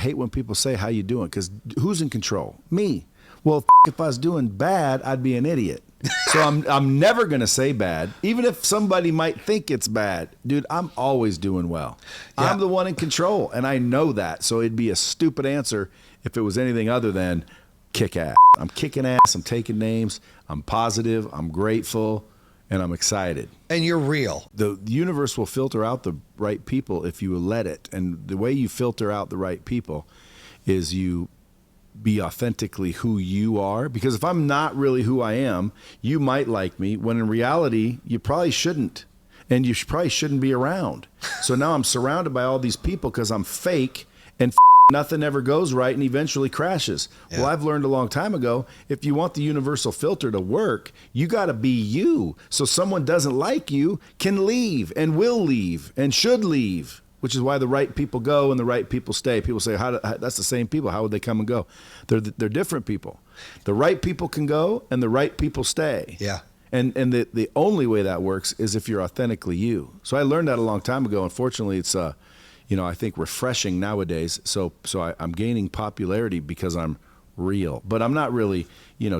hate when people say, how you doing? Because who's in control? Me. Well, if I was doing bad, I'd be an idiot. So I'm never going to say bad, even if somebody might think it's bad. Dude, I'm always doing well. Yeah. I'm the one in control, and I know that. So it'd be a stupid answer if it was anything other than kick ass. I'm kicking ass. I'm taking names. I'm positive. I'm grateful, and I'm excited. And you're real. The universe will filter out the right people if you let it. And the way you filter out the right people is you be authentically who you are. Because if I'm not really who I am, you might like me, when in reality, you probably shouldn't. And you probably shouldn't be around. So now I'm surrounded by all these people because I'm fake, and nothing ever goes right and eventually crashes. Yeah. Well, I've learned a long time ago, if you want the universal filter to work, you got to be you. So someone doesn't like you can leave and will leave and should leave. Which is why the right people go and the right people stay. People say, that's the same people. How would they come and go? They're different people. The right people can go and the right people stay. Yeah. And the only way that works is if you're authentically you. So I learned that a long time ago. Unfortunately, it's I think refreshing nowadays. So I'm gaining popularity because I'm real. But I'm not really,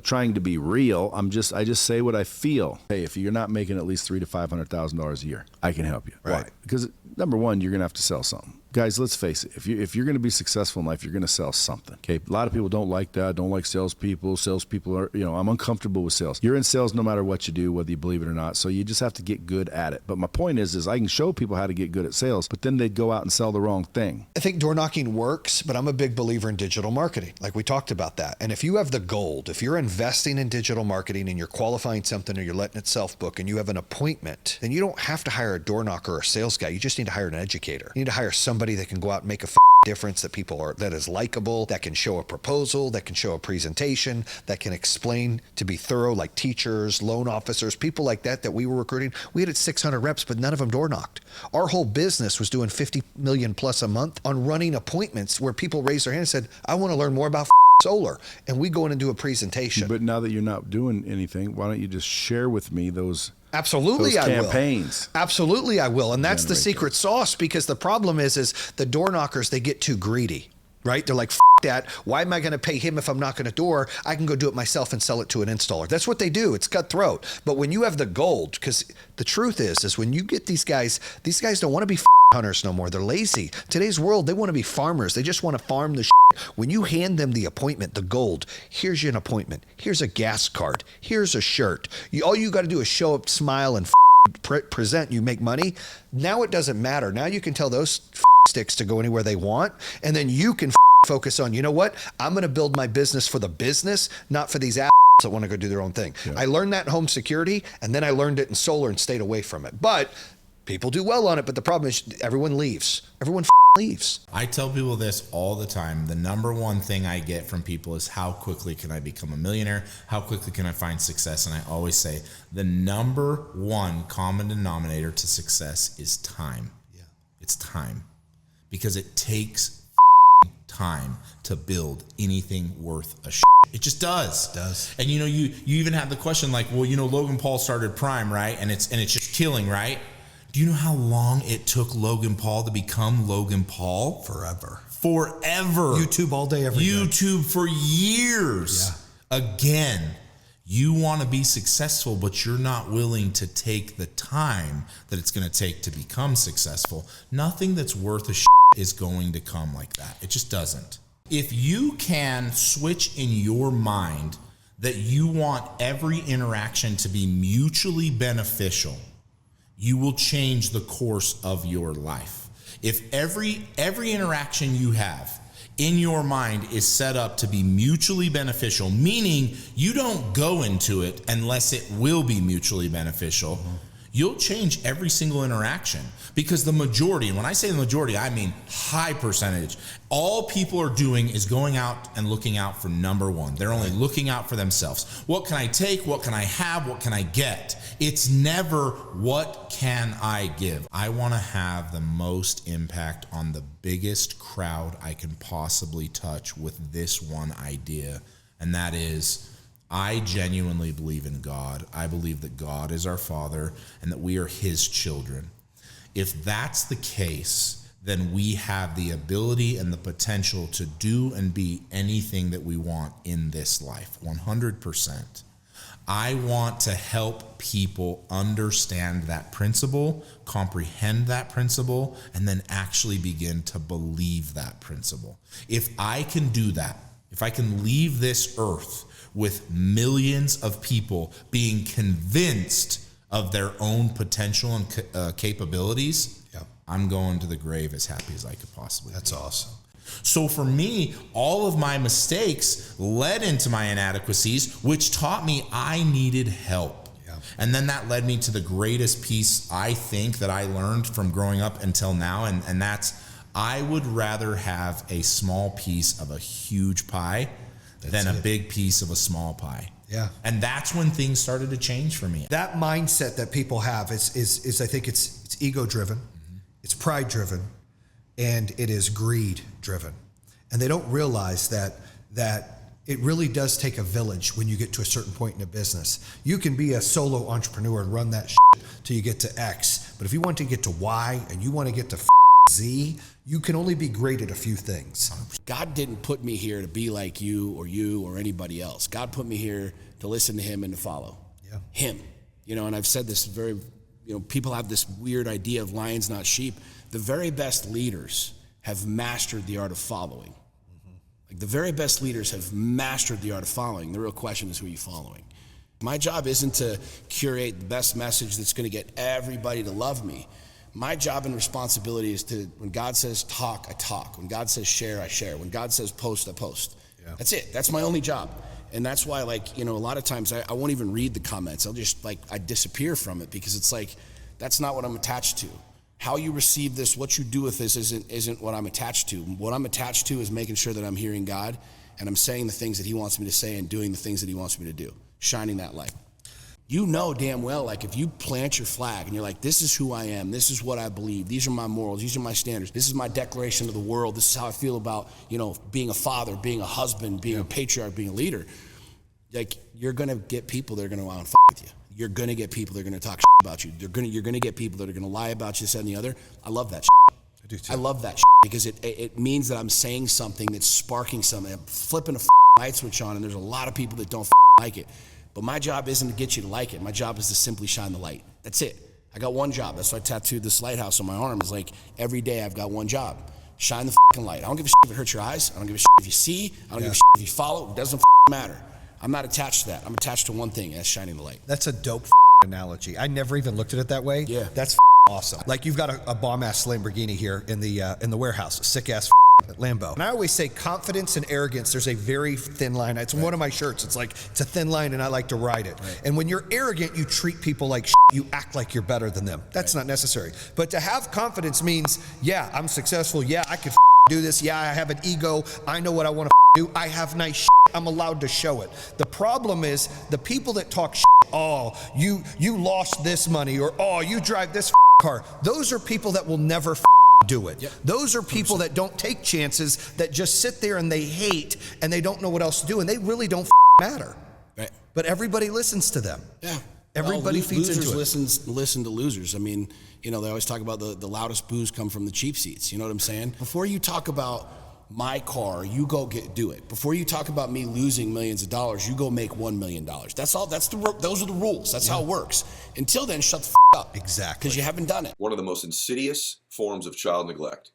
trying to be real. I just say what I feel. Hey, if you're not making at least $300,000 to $500,000 a year, I can help you. Right. Why? Because number one, you're gonna have to sell something. Guys, let's face it. If you're gonna be successful in life, you're gonna sell something. Okay. A lot of people don't like that. Don't like salespeople. Salespeople are, I'm uncomfortable with sales. You're in sales no matter what you do, whether you believe it or not. So you just have to get good at it. But my point is I can show people how to get good at sales, but then they'd go out and sell the wrong thing. I think door knocking works, but I'm a big believer in digital marketing. Like we talked about that. And if you have the gold, if you're investing in digital marketing and you're qualifying something or you're letting it self-book and you have an appointment, then you don't have to hire a door knocker or a sales guy. You just need to hire an educator. You need to hire somebody that can go out and make a difference, that is likable, that can show a proposal, that can show a presentation, that can explain to be thorough, like teachers, loan officers, people like that we were recruiting. We had 600 reps, but none of them door knocked. Our whole business was doing 50 million plus a month on running appointments where people raised their hand and said, I want to learn more about solar. And we go in and do a presentation. But now that you're not doing anything, why don't you just share with me those Absolutely, those I campaigns. will. Absolutely, I will. And that's the secret sauce, because the problem is the door knockers, they get too greedy, right? They're like, that. Why am I going to pay him if I'm not going to door? I can go do it myself and sell it to an installer. That's what they do. It's cutthroat. But when you have the gold, because the truth is when you get these guys don't want to be hunters no more. They're lazy. Today's world, they want to be farmers. They just want to farm the When you hand them the appointment, the gold, here's an appointment. Here's a gas card. Here's a shirt. All you got to do is show up, smile, and present. You make money. Now it doesn't matter. Now you can tell those sticks to go anywhere they want, and then you can focus on, you know what? I'm going to build my business for the business, not for these that want to go do their own thing. Yeah. I learned that in home security, and then I learned it in solar and stayed away from it. But people do well on it, but the problem is everyone leaves. Everyone leaves. I tell people this all the time. The number one thing I get from people is, how quickly can I become a millionaire? How quickly can I find success? And I always say the number one common denominator to success is time. Yeah. It's time. Because it takes time to build anything worth a shit. It just does. It does. And you even have the question like, well, Logan Paul started Prime, right? And it's just killing, right? Do you know how long it took Logan Paul to become Logan Paul? Forever. YouTube all day, every day. YouTube for years. Yeah. Again, you want to be successful, but you're not willing to take the time that it's going to take to become successful. Nothing that's worth a shit is going to come like that. It just doesn't. If you can switch in your mind that you want every interaction to be mutually beneficial, you will change the course of your life. If every interaction you have in your mind is set up to be mutually beneficial, meaning you don't go into it unless it will be mutually beneficial, you'll change every single interaction. Because the majority, and when I say the majority, I mean high percentage, all people are doing is going out and looking out for number one. They're only looking out for themselves. What can I take? What can I have? What can I get? It's never, what can I give? I want to have the most impact on the biggest crowd I can possibly touch with this one idea. And that is, I genuinely believe in God. I believe that God is our Father and that we are His children. If that's the case, then we have the ability and the potential to do and be anything that we want in this life, 100%. I want to help people understand that principle, comprehend that principle, and then actually begin to believe that principle. If I can do that, if I can leave this earth with millions of people being convinced of their own potential and capabilities, I'm going to the grave as happy as I could possibly. That's awesome. So for me, all of my mistakes led into my inadequacies, which taught me I needed help. Yeah. And then that led me to the greatest piece I think that I learned from growing up until now. And that's, I would rather have a small piece of a huge pie than a big piece of a small pie. Yeah. And that's when things started to change for me. That mindset that people have is I think it's ego driven, it's pride driven, and it is greed driven. And they don't realize that it really does take a village when you get to a certain point in a business. You can be a solo entrepreneur and run that shit till you get to X. But if you want to get to Y and you want to get to Z, you can only be great at a few things. God didn't put me here to be like you or anybody else. God put me here to listen to him and to follow him. And I've said this people have this weird idea of lions, not sheep. The very best leaders have mastered the art of following. Like the very best leaders have mastered the art of following. The real question is, who are you following? My job isn't to curate the best message that's going to get everybody to love me. My job and responsibility is to, when God says talk, I talk. When God says share, I share. When God says post, I post. Yeah. That's it. That's my only job. And that's why, a lot of times I won't even read the comments. I'll just, I disappear from it, because it's like, that's not what I'm attached to. How you receive this, what you do with this isn't what I'm attached to. What I'm attached to is making sure that I'm hearing God and I'm saying the things that he wants me to say and doing the things that he wants me to do, shining that light. You know damn well, if you plant your flag and you're like, this is who I am, this is what I believe, these are my morals, these are my standards, this is my declaration to the world, this is how I feel about, being a father, being a husband, being a patriarch, being a leader. You're gonna get people that are gonna want to with you. You're gonna get people that are gonna talk about you. You're gonna get people that are gonna lie about you, this and the other. I love that. I do too. I love that because it means that I'm saying something that's sparking something. I'm flipping a light switch on, and there's a lot of people that don't like it. But my job isn't to get you to like it. My job is to simply shine the light. That's it. I got one job. That's why I tattooed this lighthouse on my arm. It's like every day I've got one job. Shine the fucking light. I don't give a shit if it hurts your eyes. I don't give a shit if you see. I don't give a shit if you follow. It doesn't matter. I'm not attached to that. I'm attached to one thing, and that's shining the light. That's a dope analogy. I never even looked at it that way. Yeah. That's awesome. Like, you've got a bomb-ass Lamborghini here in the warehouse, a sick-ass Lambo. And I always say confidence and arrogance, there's a very thin line. It's one of my shirts. It's a thin line, and I like to ride it. Right. And when you're arrogant, you treat people like you act like you're better than them. That's not necessary. But to have confidence means, yeah, I'm successful. Yeah, I can do this. Yeah, I have an ego. I know what I want to do. I have nice I'm allowed to show it. The problem is the people that talk oh, you lost this money, or oh, you drive this car. Those are people that will never do it. Yep. Those are people 100%. That don't take chances, that just sit there and they hate and they don't know what else to do, and they really don't matter. Right. But everybody listens to them. Yeah. Everybody feeds into it. Listen to losers. I mean, they always talk about the loudest boos come from the cheap seats. You know what I'm saying? Before you talk about my car, you go do it. Before you talk about me losing millions of dollars, you go make $1 million. That's all. Those are the rules. That's how it works. Until then, shut the up. Exactly. Because you haven't done it. One of the most insidious forms of child neglect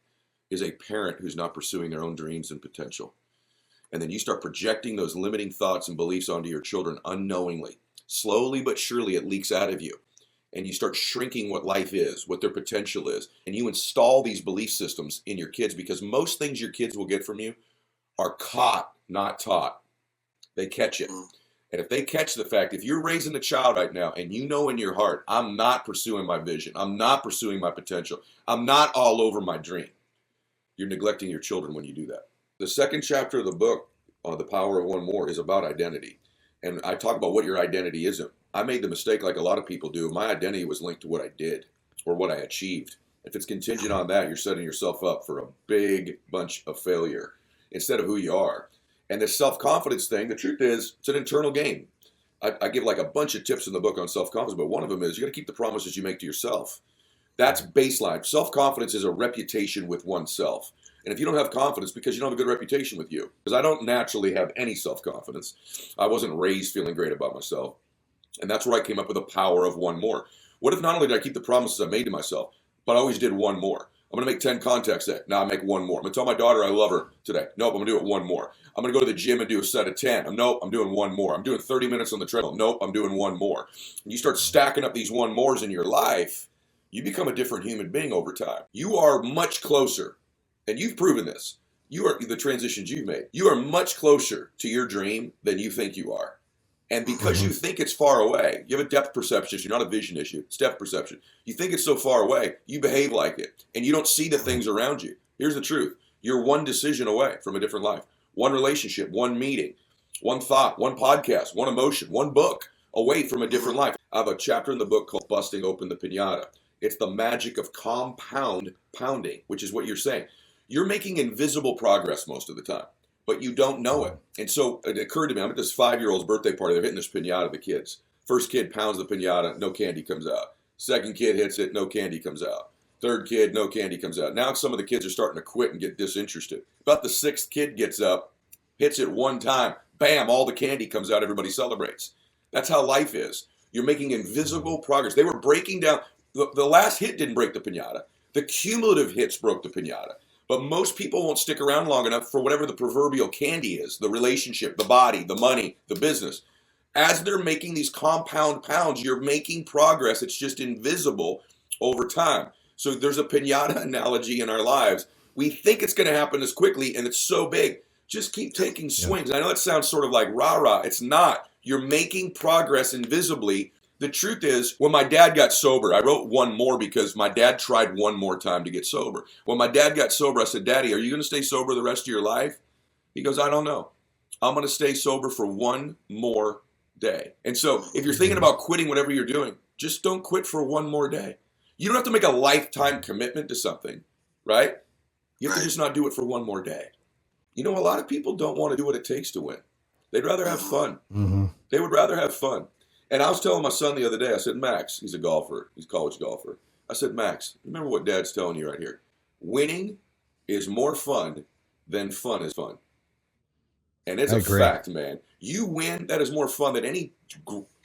is a parent who's not pursuing their own dreams and potential. And then you start projecting those limiting thoughts and beliefs onto your children unknowingly. Slowly but surely it leaks out of you. And you start shrinking what life is, what their potential is. And you install these belief systems in your kids, because most things your kids will get from you are caught, not taught. They catch it. And if they catch the fact, if you're raising a child right now and you know in your heart, I'm not pursuing my vision, I'm not pursuing my potential, I'm not all over my dream, you're neglecting your children when you do that. The second chapter of the book, The Power of One More, is about identity. And I talk about what your identity isn't. I made the mistake, like a lot of people do. My identity was linked to what I did or what I achieved. If it's contingent on that, you're setting yourself up for a big bunch of failure instead of who you are. And this self-confidence thing, the truth is, it's an internal game. I give like a bunch of tips in the book on self-confidence, but one of them is you got to keep the promises you make to yourself. That's baseline. Self-confidence is a reputation with oneself. And if you don't have confidence, because you don't have a good reputation with you, because I don't naturally have any self-confidence. I wasn't raised feeling great about myself. And that's where I came up with the power of one more. What if not only did I keep the promises I made to myself, but I always did one more? I'm going to make 10 contacts today. Now I make one more. I'm going to tell my daughter I love her today. Nope, I'm going to do it one more. I'm going to go to the gym and do a set of 10. Nope, I'm doing one more. I'm doing 30 minutes on the treadmill. Nope, I'm doing one more. And you start stacking up these one mores in your life, you become a different human being over time. You are much closer, and you've proven this. You are the transitions you've made. You are much closer to your dream than you think you are. And because you think it's far away, you have a depth perception issue, not a vision issue. It's depth perception. You think it's so far away, you behave like it, and you don't see the things around you. Here's the truth. You're one decision away from a different life. One relationship, one meeting, one thought, one podcast, one emotion, one book away from a different life. I have a chapter in the book called Busting Open the Pinata. It's the magic of compound pounding, which is what you're saying. You're making invisible progress most of the time, but you don't know it. And so it occurred to me, I'm at this 5-year-old's birthday party. They're hitting this pinata, the kids. First kid pounds the pinata, no candy comes out. Second kid hits it, no candy comes out. Third kid, no candy comes out. Now some of the kids are starting to quit and get disinterested. About the 6th kid gets up, hits it one time, bam, all the candy comes out, everybody celebrates. That's how life is. You're making invisible progress. They were breaking down. The last hit didn't break the pinata. The cumulative hits broke the pinata. But most people won't stick around long enough for whatever the proverbial candy is, the relationship, the body, the money, the business. As they're making these compound pounds, you're making progress. It's just invisible over time. So there's a pinata analogy in our lives. We think it's going to happen as quickly, and it's so big. Just keep taking swings. I know that sounds sort of like rah-rah. It's not. You're making progress invisibly. The truth is, when my dad got sober, I wrote one more because my dad tried one more time to get sober. When my dad got sober, I said, Daddy, are you going to stay sober the rest of your life? He goes, I don't know. I'm going to stay sober for one more day. And so if you're thinking about quitting whatever you're doing, just don't quit for one more day. You don't have to make a lifetime commitment to something, right? You have to just not do it for one more day. You know, a lot of people don't want to do what it takes to win. They'd rather have fun. They would rather have fun. And I was telling my son the other day, I said, Max, he's a golfer. He's a college golfer. I said, Max, remember what Dad's telling you right here. Winning is more fun than fun is fun. And it's a fact, man. You win, that is more fun than any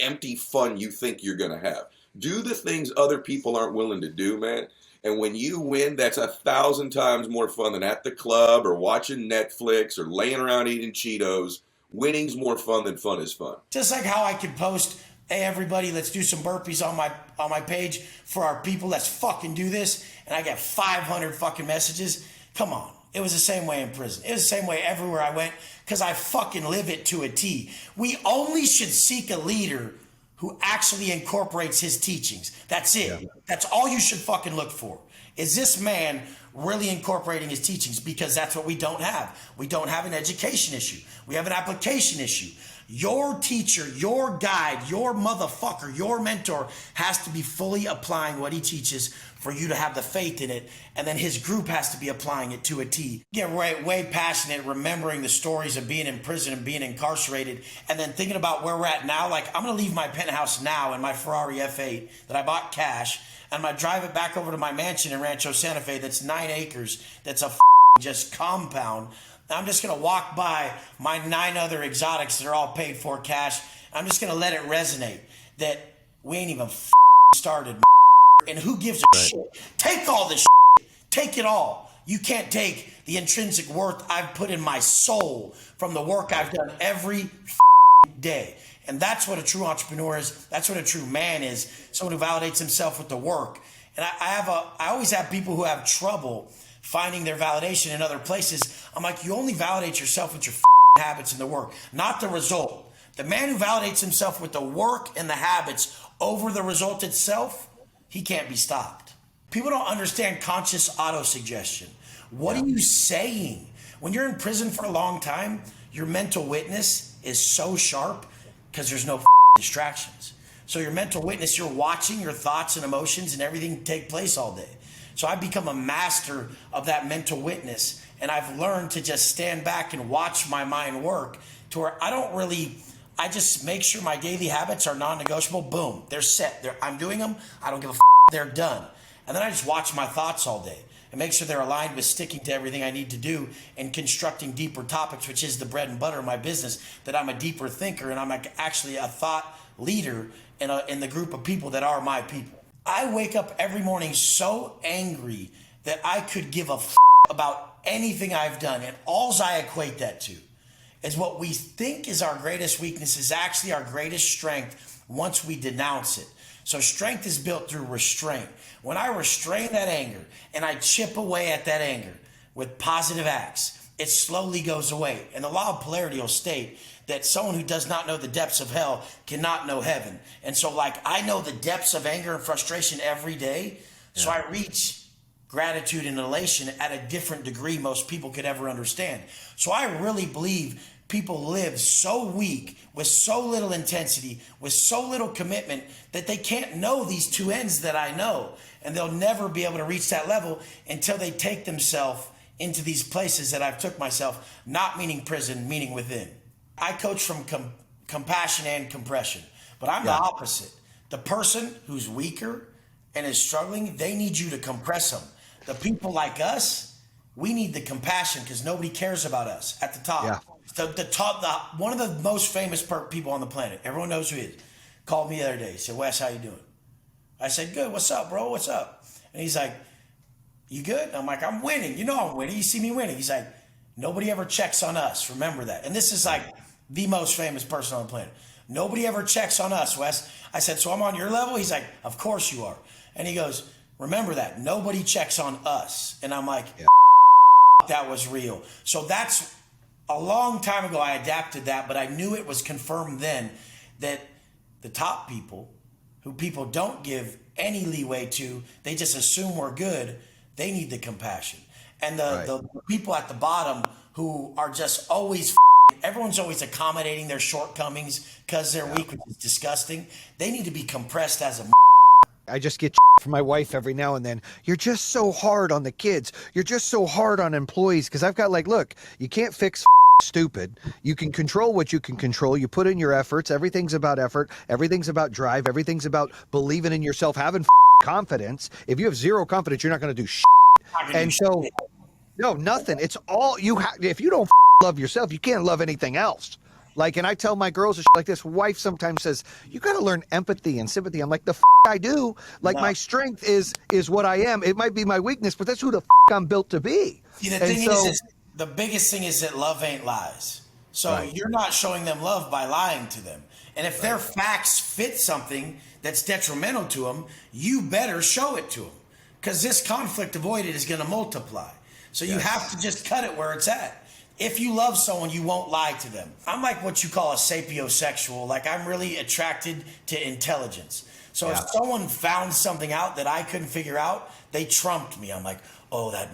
empty fun you think you're going to have. Do the things other people aren't willing to do, man. And when you win, that's 1,000 times more fun than at the club or watching Netflix or laying around eating Cheetos. Winning's more fun than fun is fun. Just like how I could post, hey everybody, let's do some burpees on my page for our people. Let's fucking do this. And I get 500 fucking messages. Come on. It was the same way in prison. It was the same way everywhere I went because I fucking live it to a T. We only should seek a leader who actually incorporates his teachings. That's it. Yeah. That's all you should fucking look for. Is this man really incorporating his teachings? Because that's what we don't have. We don't have an education issue. We have an application issue. Your teacher, your guide, your motherfucker, your mentor has to be fully applying what he teaches for you to have the faith in it. And then his group has to be applying it to a T. Get way passionate remembering the stories of being in prison and being incarcerated and then thinking about where we're at now. Like, I'm going to leave my penthouse now in my Ferrari F8 that I bought cash. And I'm going to drive it back over to my mansion in Rancho Santa Fe that's 9 acres. That's a just compound. I'm just going to walk by my 9 other exotics that are all paid for cash. I'm just going to let it resonate that we ain't even started. And who gives a shit? Take all this shit. Take it all. You can't take the intrinsic worth I've put in my soul from the work I've done every day. And that's what a true entrepreneur is. That's what a true man is. Someone who validates himself with the work. And I always have people who have trouble finding their validation in other places. I'm like, you only validate yourself with your habits and the work, not the result. The man who validates himself with the work and the habits over the result itself, he can't be stopped. People don't understand conscious autosuggestion. What are you saying? When you're in prison for a long time, your mental witness is so sharp because there's no distractions. So your mental witness, you're watching your thoughts and emotions and everything take place all day. So I've become a master of that mental witness, and I've learned to just stand back and watch my mind work to where I just make sure my daily habits are non-negotiable. Boom, they're set. I'm doing them. I don't give a they're done. And then I just watch my thoughts all day and make sure they're aligned with sticking to everything I need to do and constructing deeper topics, which is the bread and butter of my business, that I'm a deeper thinker and I'm actually a thought leader in the group of people that are my people. I wake up every morning so angry that I could give a about anything I've done. And alls I equate that to is what we think is our greatest weakness is actually our greatest strength once we denounce it. So strength is built through restraint. When I restrain that anger and I chip away at that anger with positive acts, it slowly goes away. And the law of polarity will state that someone who does not know the depths of hell cannot know heaven. And so like I know the depths of anger and frustration every day. So I reach gratitude and elation at a different degree most people could ever understand. So I really believe people live so weak with so little intensity, with so little commitment that they can't know these two ends that I know. And they'll never be able to reach that level until they take themselves into these places that I've took myself, not meaning prison, meaning within. I coach from compassion and compression, but I'm the opposite. The person who's weaker and is struggling, they need you to compress them. The people like us, we need the compassion because nobody cares about us at the top. Yeah. One of the most famous people on the planet, everyone knows who he is, called me the other day. He said, Wes, how you doing? I said, good. What's up, bro? What's up? And he's like, you good? And I'm like, I'm winning. You know I'm winning. You see me winning. He's like, nobody ever checks on us. Remember that. And this is like the most famous person on the planet. Nobody ever checks on us, Wes. I said, so I'm on your level? He's like, of course you are. And he goes, remember that. Nobody checks on us. And I'm like, that was real. So that's a long time ago I adapted that, but I knew it was confirmed then that the top people, who people don't give any leeway to, they just assume we're good, they need the compassion. And the people at the bottom who are just always everyone's always accommodating their shortcomings because they're weak, which is disgusting. They need to be compressed as a I just get from my wife every now and then. You're just so hard on the kids. You're just so hard on employees. Because I've got like, look, you can't fix stupid. You can control what you can control. You put in your efforts. Everything's about effort. Everything's about drive. Everything's about believing in yourself, having confidence. If you have zero confidence, you're not going to do shit. And so, no, nothing. It's all you have. If you don't love yourself, you can't love anything else. Like, and I tell my girls like this, wife sometimes says, you got to learn empathy and sympathy. I'm like, the I do. Like, my strength is what I am. It might be my weakness, but that's who the I'm built to be. See, the thing is, the biggest thing is that love ain't lies. So you're not showing them love by lying to them. And if their facts fit something that's detrimental to them, you better show it to them. Because this conflict avoided is going to multiply. So you have to just cut it where it's at. If you love someone, you won't lie to them. I'm like what you call a sapiosexual. Like, I'm really attracted to intelligence. So if someone found something out that I couldn't figure out, they trumped me. I'm like, oh, that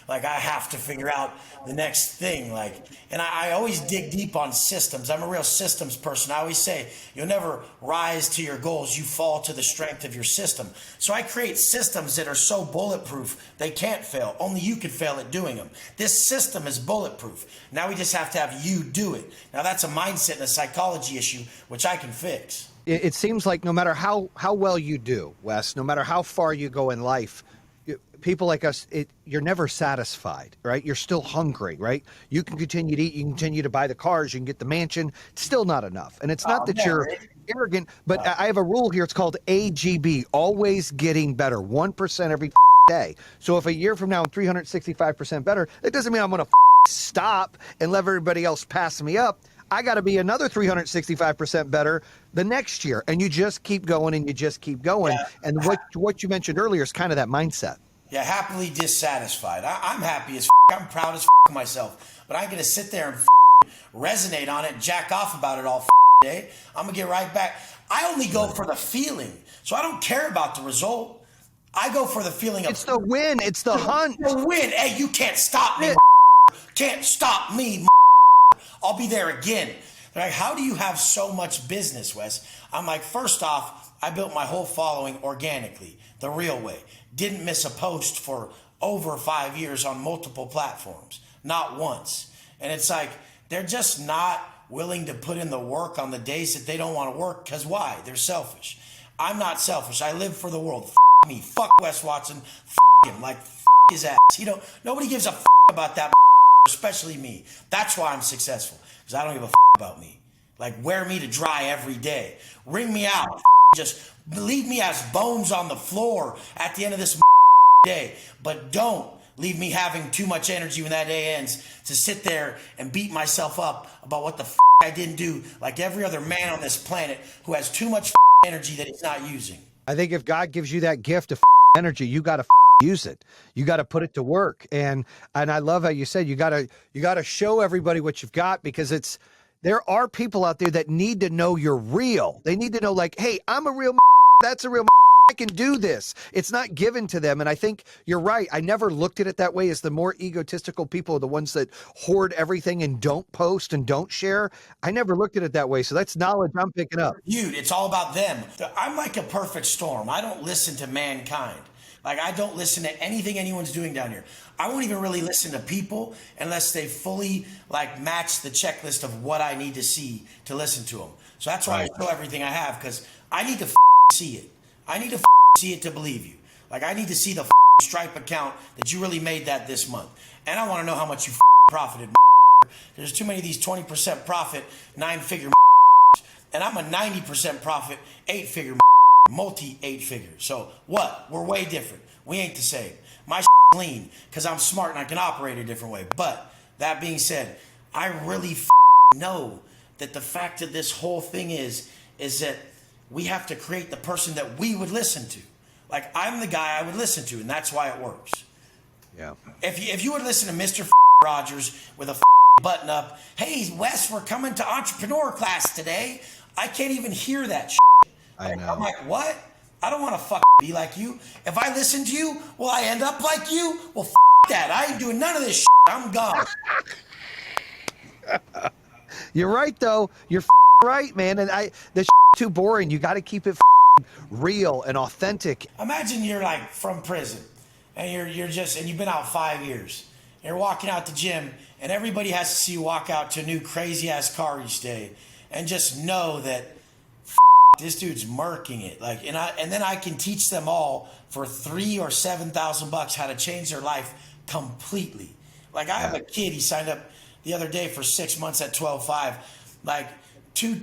like, I have to figure out the next thing. Like, and I always dig deep on systems. I'm a real systems person. I always say, you'll never rise to your goals. You fall to the strength of your system. So I create systems that are so bulletproof, they can't fail. Only you can fail at doing them. This system is bulletproof. Now we just have to have you do it. Now that's a mindset and a psychology issue, which I can fix. It seems like no matter how well you do, Wes, no matter how far you go in life, people like us, you're never satisfied, right? You're still hungry, right? You can continue to eat, you can continue to buy the cars, you can get the mansion. It's still not enough. And it's not that you're arrogant, but I have a rule here. It's called AGB, always getting better, 1% every day. So if a year from now I'm 365% better, it doesn't mean I'm going to stop and let everybody else pass me up. I got to be another 365% better the next year. And you just keep going and you just keep going. Yeah. And what you mentioned earlier is kind of that mindset. Yeah, happily dissatisfied. I'm happy as I'm proud as myself. But I'm going to sit there and resonate on it and jack off about it all day. I'm going to get right back. I only go for the feeling. So I don't care about the result. I go for the feeling of... It's the win. It's the hunt. The win. Hey, you can't stop me. Can't stop me. I'll be there again. They're like, how do you have so much business, Wes? I'm like, first off, I built my whole following organically, the real way. Didn't miss a post for over 5 years on multiple platforms, not once. And it's like, they're just not willing to put in the work on the days that they don't want to work. Because why? They're selfish. I'm not selfish. I live for the world. me, fuck Wes Watson, him, like his ass. Nobody gives a about that, especially me. That's why I'm successful, because I don't give a about me. Like, wear me to dry every day. Wring me out. Just leave me as bones on the floor at the end of this day. But don't leave me having too much energy when that day ends to sit there and beat myself up about what the I didn't do, like every other man on this planet who has too much energy that he's not using. I think if God gives you that gift of energy, you got to use it. You got to put it to work. And I love how you said you got to show everybody what you've got, because there are people out there that need to know you're real. They need to know, like, hey, I'm a real that's a real I can do this. It's not given to them. And I think you're right. I never looked at it that way, as the more egotistical people are the ones that hoard everything and don't post and don't share. I never looked at it that way. So that's knowledge I'm picking up. Dude, it's all about them. I'm like a perfect storm. I don't listen to mankind. Like, I don't listen to anything anyone's doing down here. I won't even really listen to people unless they fully like match the checklist of what I need to see to listen to them. So that's why I show everything I have, because I need to see it. I need to see it to believe you. Like, I need to see the Stripe account that you really made that this month. And I want to know how much you profited. There's too many of these 20% profit, 9-figure, and I'm a 90% profit, 8-figure, multi 8-figure. So what? We're way different. We ain't the same. My clean because I'm smart and I can operate a different way. But that being said, I really know that the fact of this whole thing is that we have to create the person that we would listen to. Like, I'm the guy I would listen to, and that's why it works. Yeah. If you would listen to Mr. Rogers with a button up, hey, Wes, we're coming to entrepreneur class today, I can't even hear that shit. I know. I'm like, what? I don't want to be like you. If I listen to you, will I end up like you? Well, that. I ain't doing none of this shit. I'm gone. You're right, though. You're right, man. And the too boring. You got to keep it real and authentic. Imagine you're like from prison, and you've been out 5 years. And you're walking out the gym, and everybody has to see you walk out to a new crazy ass car each day, and just know that this dude's murking it. Like, and then I can teach them all for $3,000 or $7,000 how to change their life completely. Like, I have a kid. He signed up the other day for 6 months at 12.5. Like, 2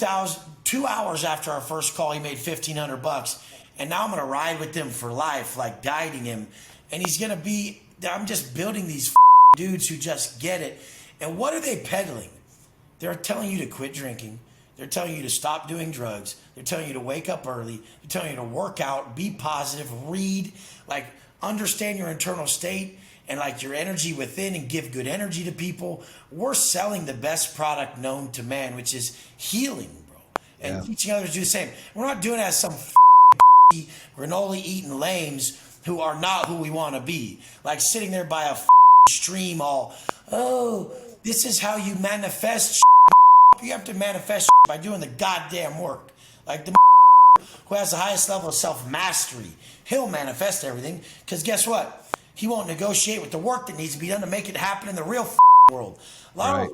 hours after our first call, he made $1,500, and now I'm gonna ride with him for life, like guiding him. And he's gonna be. I'm just building these dudes who just get it. And what are they peddling? They're telling you to quit drinking. They're telling you to stop doing drugs. They're telling you to wake up early. They're telling you to work out, be positive, read, like understand your internal state and like your energy within, and give good energy to people. We're selling the best product known to man, which is healing, bro. And teaching others to do the same. We're not doing it as some granola eating lames who are not who we want to be. Like sitting there by a stream all, oh, this is how you manifest. You have to manifest by doing the goddamn work. Like the who has the highest level of self-mastery, he'll manifest everything, because guess what? He won't negotiate with the work that needs to be done to make it happen in the real world. A lot of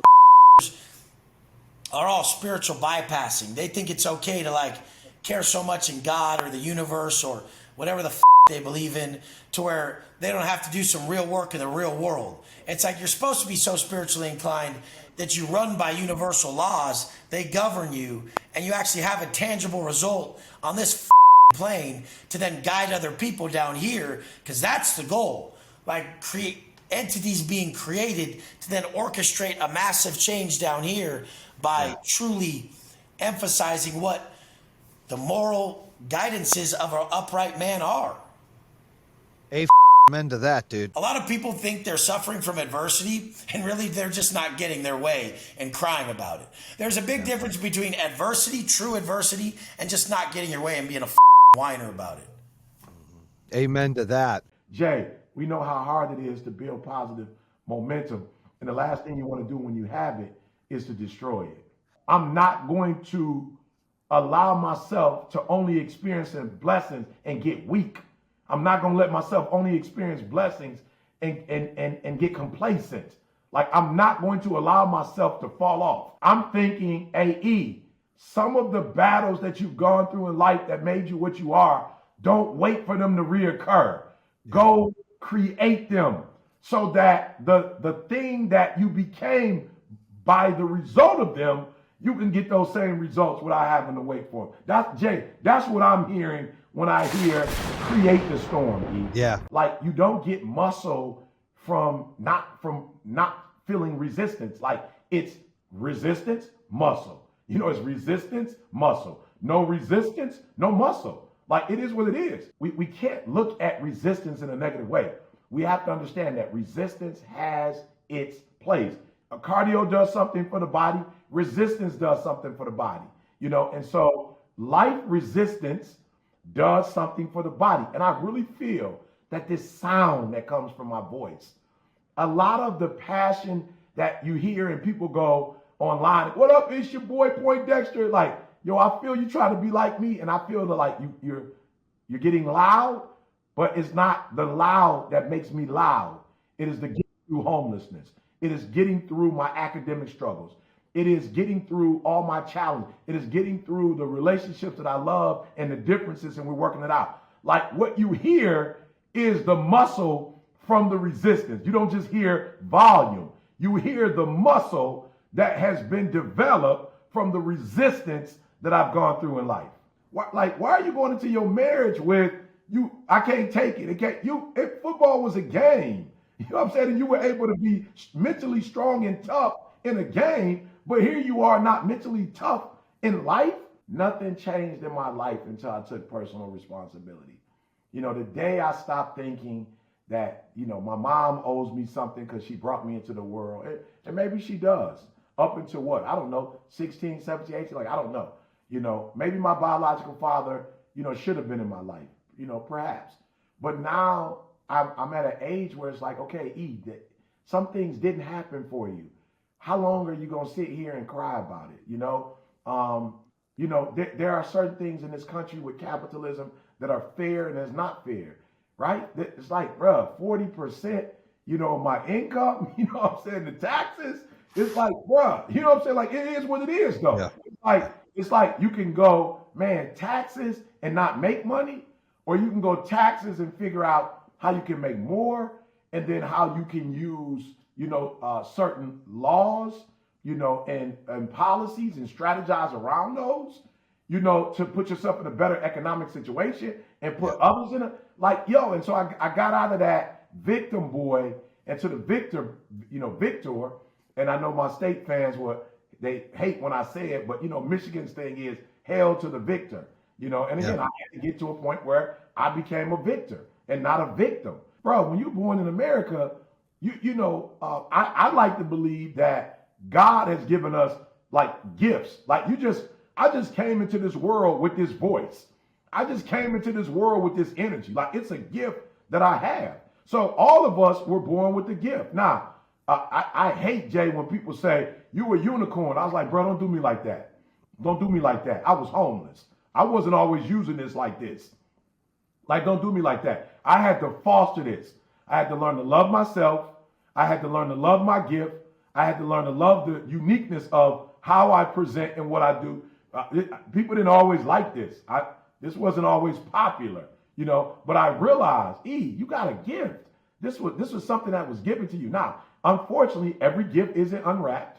are all spiritual bypassing. They think it's okay to like care so much in God or the universe or whatever the they believe in, to where they don't have to do some real work in the real world. It's like you're supposed to be so spiritually inclined that you run by universal laws, they govern you, and you actually have a tangible result on this plane to then guide other people down here, because that's the goal. Like, create entities being created to then orchestrate a massive change down here by truly emphasizing what the moral guidances of an upright man are. Amen to that, dude. A lot of people think they're suffering from adversity, and really they're just not getting their way and crying about it. There's a big difference between adversity, true adversity, and just not getting your way and being a whiner about it. Amen to that. Jay, we know how hard it is to build positive momentum, and the last thing you want to do when you have it is to destroy it. I'm not going to allow myself to only experience blessings and get weak. I'm not going to let myself only experience blessings and get complacent. Like, I'm not going to allow myself to fall off. I'm thinking, AE, some of the battles that you've gone through in life that made you what you are, Don't wait for them to reoccur. Go create them so that the thing that you became by the result of them, you can get those same results without having to wait for them. That's what I'm hearing when I hear create the storm, E. Yeah. Like you don't get muscle from not feeling resistance. Like it's resistance, muscle. It's resistance, muscle. No resistance, no muscle. Like it is what it is. We can't look at resistance in a negative way. We have to understand that resistance has its place. Cardio does something for the body. Resistance does something for the body. And so life resistance does something for the body. And I really feel that this sound that comes from my voice, a lot of the passion that you hear and people go online, what up, it's your boy Poindexter. Like, yo, I feel you try to be like me, and I feel like you're getting loud, but it's not the loud that makes me loud. It is the getting through homelessness. It is getting through my academic struggles. It is getting through all my challenges. It is getting through the relationships that I love and the differences, and we're working it out. Like what you hear is the muscle from the resistance. You don't just hear volume. You hear the muscle that has been developed from the resistance that I've gone through in life. Why are you going into your marriage with I can't take it. If football was a game, you know what I'm saying? And you were able to be mentally strong and tough in a game, but here you are not mentally tough in life. Nothing changed in my life until I took personal responsibility. The day I stopped thinking that, my mom owes me something because she brought me into the world, and maybe she does, up until what? I don't know, 16, 17, 18, like, I don't know. Maybe my biological father, should have been in my life, perhaps. But now I'm at an age where it's like, okay, E, some things didn't happen for you. How long are you going to sit here and cry about it? There are certain things in this country with capitalism that are fair and that's not fair, right? It's like, bruh, 40%, my income, what I'm saying, the taxes, it's like, bruh, what I'm saying? Like, it is what it is, though. Yeah. It's like you can go, man, taxes and not make money, or you can go taxes and figure out how you can make more, and then how you can use, certain laws, and policies and strategize around those, to put yourself in a better economic situation and put others in it. Like, and so I got out of that victim boy into the victor, victor. And I know my state fans they hate when I say it, but Michigan's thing is hail to the victor, and again, I had to get to a point where I became a victor and not a victim. Bro, when you're born in America, I like to believe that God has given us like gifts. Like I just came into this world with this voice. I just came into this world with this energy. Like it's a gift that I have. So all of us were born with the gift. Now, I hate, Jay, when people say, you a unicorn. I was like, bro, don't do me like that. Don't do me like that. I was homeless. I wasn't always using this like this. Like, don't do me like that. I had to foster this. I had to learn to love myself. I had to learn to love my gift. I had to learn to love the uniqueness of how I present and what I do. People didn't always like this. This wasn't always popular, but I realized, you got a gift. This was something that was given to you. Now, unfortunately, every gift isn't unwrapped.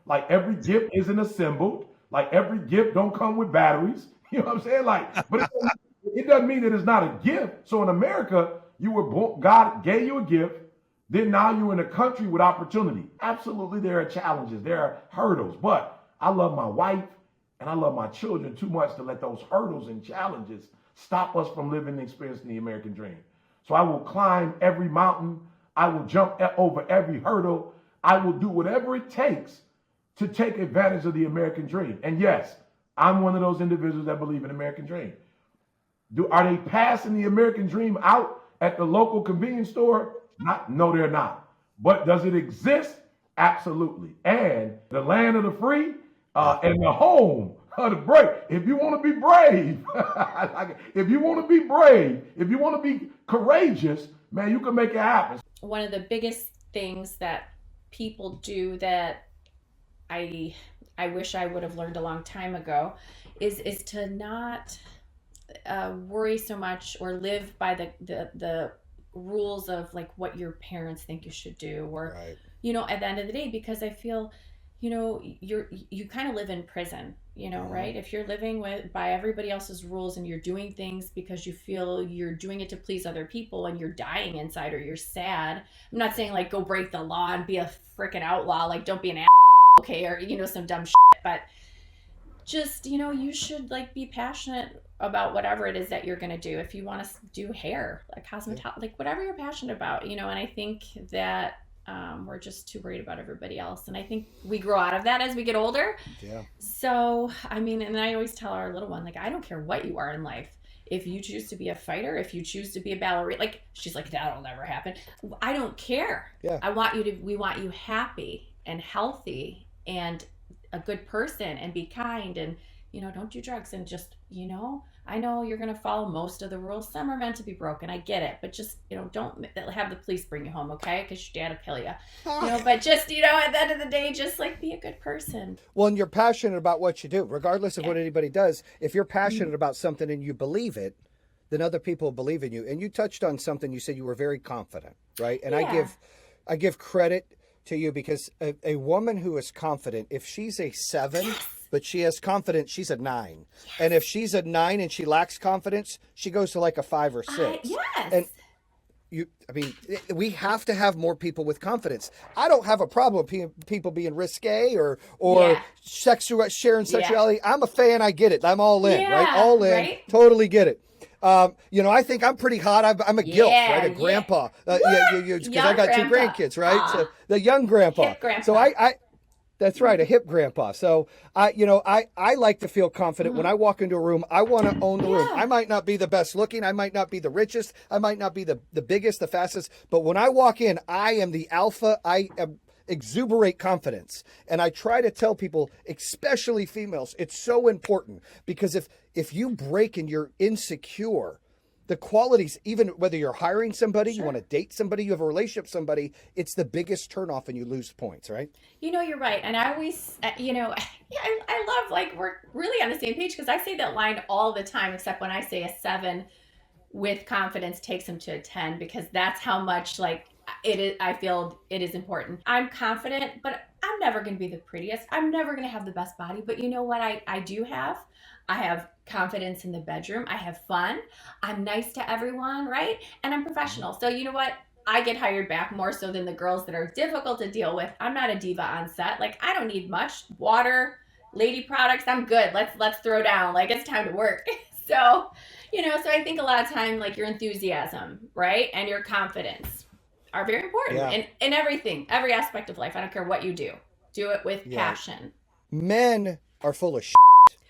Like every gift isn't assembled. Like every gift don't come with batteries. You know what I'm saying? Like, but it doesn't mean that it's not a gift. So in America, you were born, God gave you a gift. Then now you're in a country with opportunity. Absolutely, there are challenges. There are hurdles. But I love my wife and I love my children too much to let those hurdles and challenges stop us from living and experiencing the American dream. So I will climb every mountain. I will jump over every hurdle. I will do whatever it takes to take advantage of the American dream. And yes, I'm one of those individuals that believe in the American dream. Are they passing the American dream out at the local convenience store? No, they're not. But does it exist? Absolutely. And the land of the free and the home of the brave. If you want to be brave, if you want to be brave, if you want to be courageous, man, you can make it happen. One of the biggest things that people do that I wish I would have learned a long time ago is to not worry so much or live by the rules of like what your parents think you should do, or Right. at the end of the day, because I feel, you kind of live in prison, right? If you're living by everybody else's rules and you're doing things because you feel you're doing it to please other people and you're dying inside or you're sad. I'm not saying like go break the law and be a freaking outlaw, like don't be an okay, or some dumb shit, but just you should like be passionate about whatever it is that you're going to do. If you want to do hair, like cosmetology, like whatever you're passionate about, and I think that we're just too worried about everybody else, and I think we grow out of that as we get older. Yeah. So and I always tell our little one, like, I don't care what you are in life. If you choose to be a fighter, if you choose to be a ballerina, like she's like, that'll never happen. I don't care. Yeah. We want you happy and healthy and a good person, and be kind, and don't do drugs, and just I know you're going to follow most of the rules. Some are meant to be broken, I get it, but just don't have the police bring you home, okay? Because your dad will kill you. But just at the end of the day, just like be a good person. Well, and you're passionate about what you do, regardless of what anybody does. If you're passionate about something and you believe it, then other people believe in you. And you touched on something. You said you were very confident, right? And I give credit to you, because a woman who is confident, if she's a 7, but she has confidence, she's a 9. And if she's a 9 and she lacks confidence, she goes to like a 5 or 6. Yes. And we have to have more people with confidence. I don't have a problem with people being risque or sharing sexuality. I'm a fan. I get it. I'm all in, right? All in. Right? Totally get it. I think I'm pretty hot. I'm a gilf, right? A grandpa. Because I got 2 grandkids, right? So the young grandpa. Hip grandpa. So that's right, a hip grandpa. So I like to feel confident when I walk into a room. I want to own the room. I might not be the best looking. I might not be the richest. I might not be the biggest, the fastest. But when I walk in, I am the alpha. I am exuberate confidence. And I try to tell people, especially females, it's so important, because if you break and you're insecure, the qualities, even whether you're hiring somebody, you want to date somebody, you have a relationship with somebody, it's the biggest turnoff and you lose points, right? You're right. And I always, I love, like, we're really on the same page, because I say that line all the time, except when I say a 7 with confidence takes them to a 10, because that's how much, like, it is. I feel it is important. I'm confident, but I'm never going to be the prettiest. I'm never going to have the best body. But you know what I do have? I have confidence in the bedroom. I have fun. I'm nice to everyone, right? And I'm professional. So you know what? I get hired back more so than the girls that are difficult to deal with. I'm not a diva on set. Like, I don't need much. Water, lady products, I'm good. Let's throw down. Like, it's time to work. So, so I think a lot of time, like, your enthusiasm, right? And your confidence are very important in everything, every aspect of life. I don't care what you do. Do it with passion. Men are full of shit,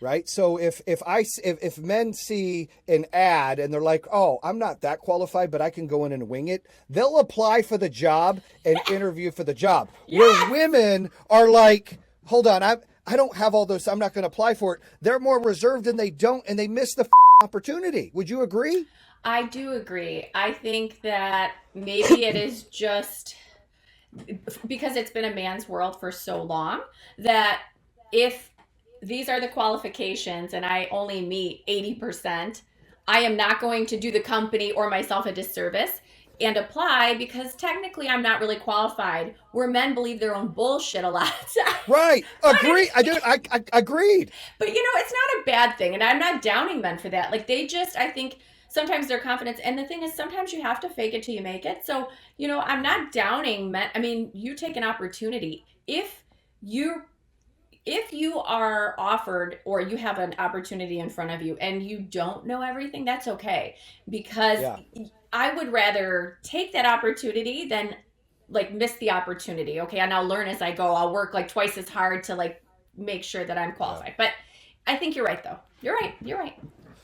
right? So if men see an ad and they're like, oh, I'm not that qualified, but I can go in and wing it, they'll apply for the job and interview for the job. Where women are like, hold on, I don't have all those, I'm not going to apply for it. They're more reserved and they miss the opportunity. Would you agree? I do agree. I think that maybe it is just because it's been a man's world for so long, that if these are the qualifications and I only meet 80%, I am not going to do the company or myself a disservice and apply, because technically I'm not really qualified, where men believe their own bullshit a lot. Right. Agree. I agreed. But it's not a bad thing. And I'm not downing men for that. Like, they just, I think sometimes their confidence, and the thing is, sometimes you have to fake it till you make it. So, I'm not downing men. I mean, you take an opportunity. If you are offered, or you have an opportunity in front of you and you don't know everything, that's okay. Because I would rather take that opportunity than like miss the opportunity. Okay, and I'll learn as I go. I'll work like twice as hard to like make sure that I'm qualified. But I think you're right, though. You're right.